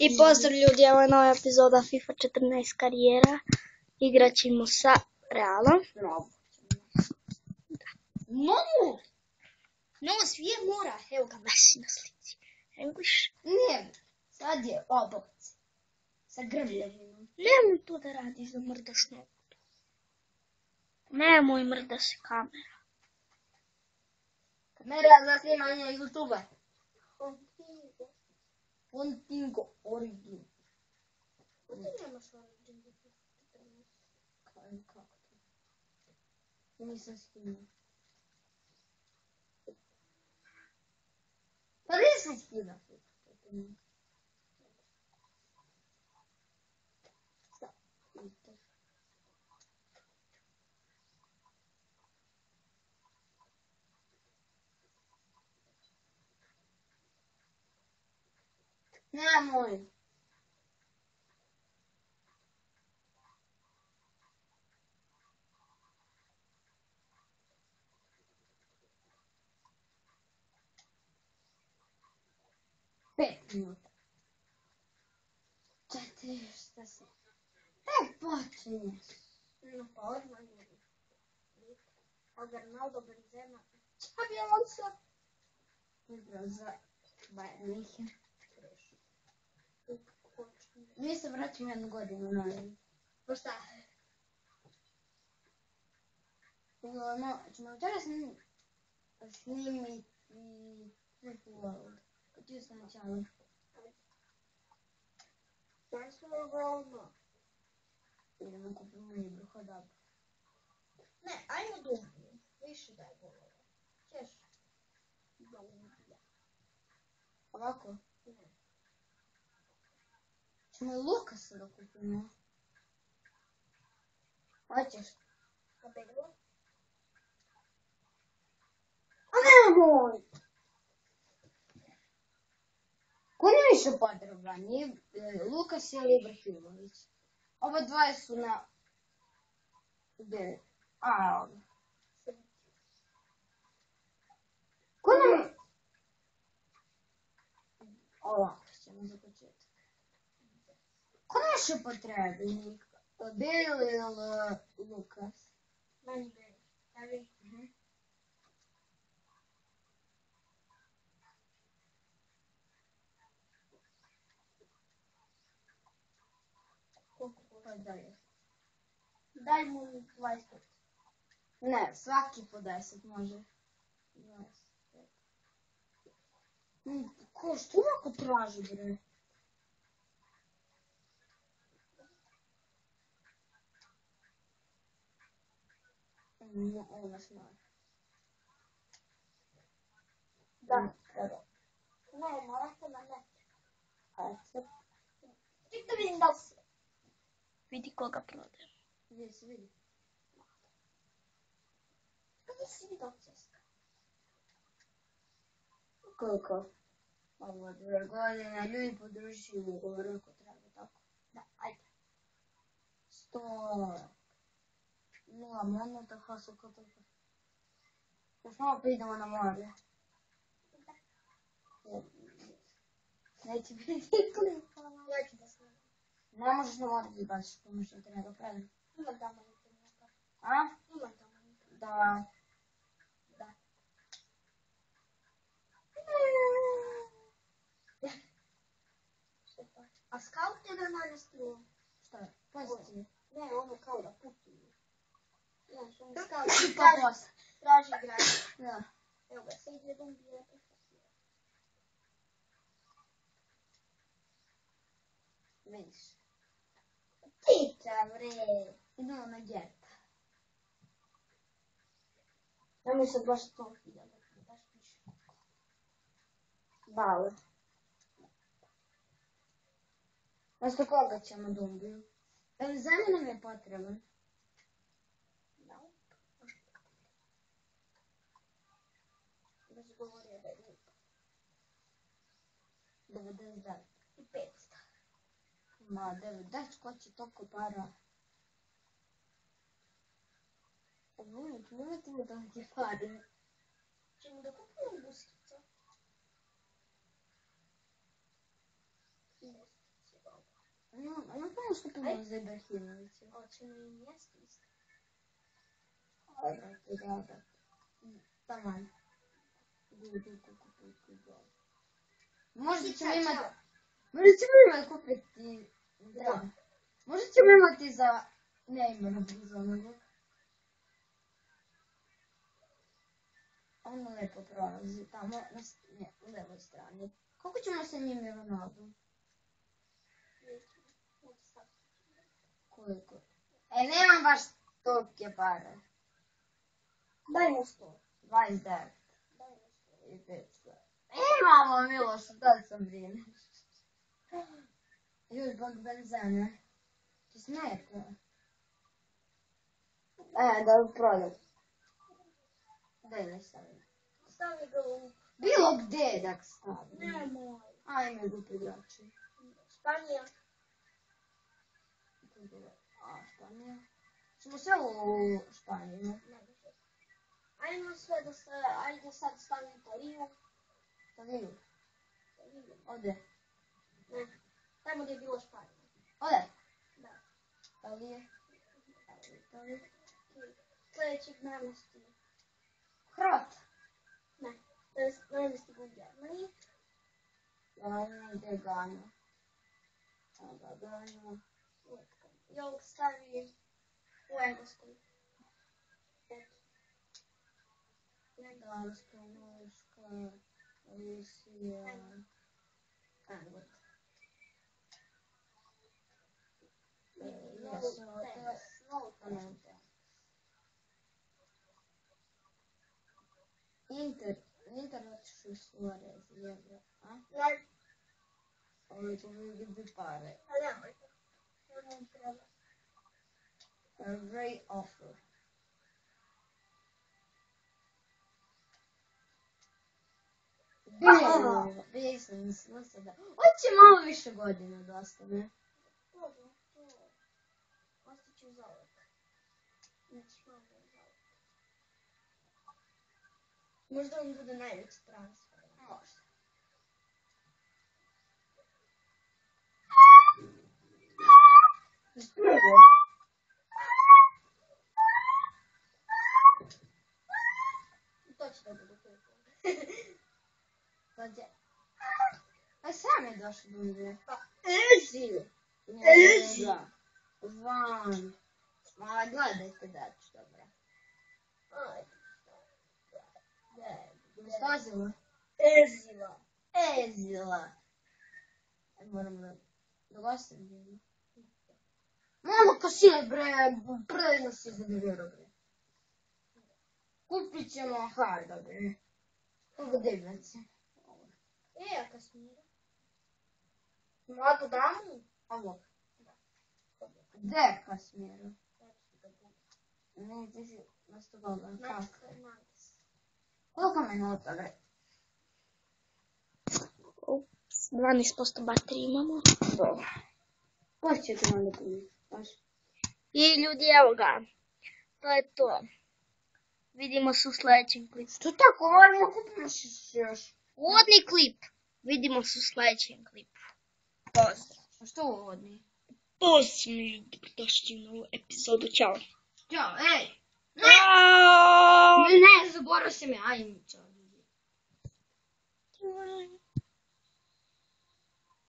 I pozdrav ljudi, ovo je nova epizoda FIFA 14 karijera. Igrat ćemo sa Realom. Novu! Novo svije mora. Evo ga Messi na slici. English. Ne, sad je oboc. Sa grmljavinom. Nemoj to da radi za mrdaš nogu. Nemoj mrda se kamera. Kamera za snimanje YouTube-a. Fontingo Origin. Ti nemaš Origin. Kako to? Nisam skinuo. Pa nisam skinuo. Nemoj. Pet minuta. 4, šta se... počinješ. No pa odmah ljudi. Ronaldo, Benzema. Xabi Alonso. Igrao za Bayern München. Mi se vraćamo 1 godinu nazad. Pa šta? Ćemo večeras snimiti Triple World. Kad ti se načalo. Daj svoje golno. Idemo kupimo igru, hodab. Ne, ajmo dublju. Više daj golova. Ćeš? Ovako? Ne. Ćemo i Lukasa da kupimo. Hoćeš? A Belo? A nemoj! Ko nije više potreban? Lukas ili Ibrahimović? Ova dvoje su na... Gdje? A, ovdje. Ko nam je... Ovako ćemo za početak. Ko nam više potreban? Bale ili Lukas? Meni Belo. Evi. Pa dalje. Daj mu 25. Ne, svaki po 10 može. 25. Ko, što ovako traži, bre? Ovo nas mora. Da. Ne, morate na ne. Ček da vidim da li se... Vidi koga prodaje. Gdje se vidi? Kada si vidio ceska? Koliko? Ovo 2 godine, ljudi podružuju ugovor ako treba, tako? Da, ajde. 100... 0 minuta, hasu kako. Još malo pa idemo na more. Neće biti klipa. Ja ću da snimam. Ne možeš na more da baš pomoć interneta predam. Imam tamo interneta. A? Imam tamo interneta. Da. Da. A scout je da nalistio? Šta je? Pozicije? Ne, ono kao da putuju. Znaš, ono scout Pa posle. traži igrača. Da. Evo ga, sad ide dom gdje je prihvatio. Vidiš. Tica, bre. Idemo na Gerta. Nemoj sad baš 100.000 da daš više. Bale. Nasto koga ćemo Dumbiju? Evo zemlja nam je potreban. Da. Već govorio da je glupo. 99. I 500. Ma, ko će toliko para? Nemojte mi tolike pare. Ćemo da kupimo Buskica. Ну, потому что ты за Ибрахимовича. Очень место есть. Да. Тамам. Можете мимо купить и... Да. Можете мимо ты за Неймана Бузонову. Он не поправил. Там, на левой стороне. Колко ćemo sa njim Ronaldo? Koliko? Nemam baš tolike pare. Дай mu 100. 29. Дай mu 100. I 500. Imamo Miloš, da sam brineš. Još zbog benzena. Ti smeta? Da prodam. Daj ne stavim. Stavi ga u... Bilo gdje da stavim. Nemoj. Ajme ga prigrači. Španija. Španija. Ćemo sve u Španiju. Ne može. Ajmo sve da se... Ajde sad stavim Toriju. Toriju? Ode? Ne. Tamo gdje je bilo Španija. Ode? Da. Italije? Sljedećeg namesti. Hrvat? Ne. To je namesti u Germaniji. Gdje je Gana? Gana. I ovog stavi u Engleskoj. Danska, Norska, Rusija, England. Inter otišao Suarez, jebra, a? Ne. Ovo će biti pare. A nemoj. Nemoj treba. A great offer. Business, da. Hoće malo više godina da ostane. Dobro, to... Ostaću za uvek. Nećeš malo za uvek. Možda on bude najveći transfer. Možda. Drugo. To će da bude kupo. Dođe. A sam je došao do mene. Pa, Ezi. Ezi. Van. Ma gledajte dač, dobro. ajde. Stazila? Ezila. Ezila. Moram da gostim. Malo kasije, bre, predno si za nevjero, bre. Kupit ćemo harda, bre. Kako divnice. A Kasmira? Mladu damu? Ovo. Gde je Kasmira? Ne, ti si nastupovala. Kako? Koliko minuta, bre? 12% baterije imamo. Dobro. Pa će ti onda puniti? I ljudi, evo ga. To je to. Vidimo se u sljedećem klipu. Što tako? Moramo kupimo još. Uvodni klip. Vidimo se u sljedećem klipu. Pozdrav. A što uvodni? Pozdrav ljudi, došli u novu epizodu. Ćao. Ćao, ej! Ćao. Ne, zaboravio sam ja. Ajme, čao.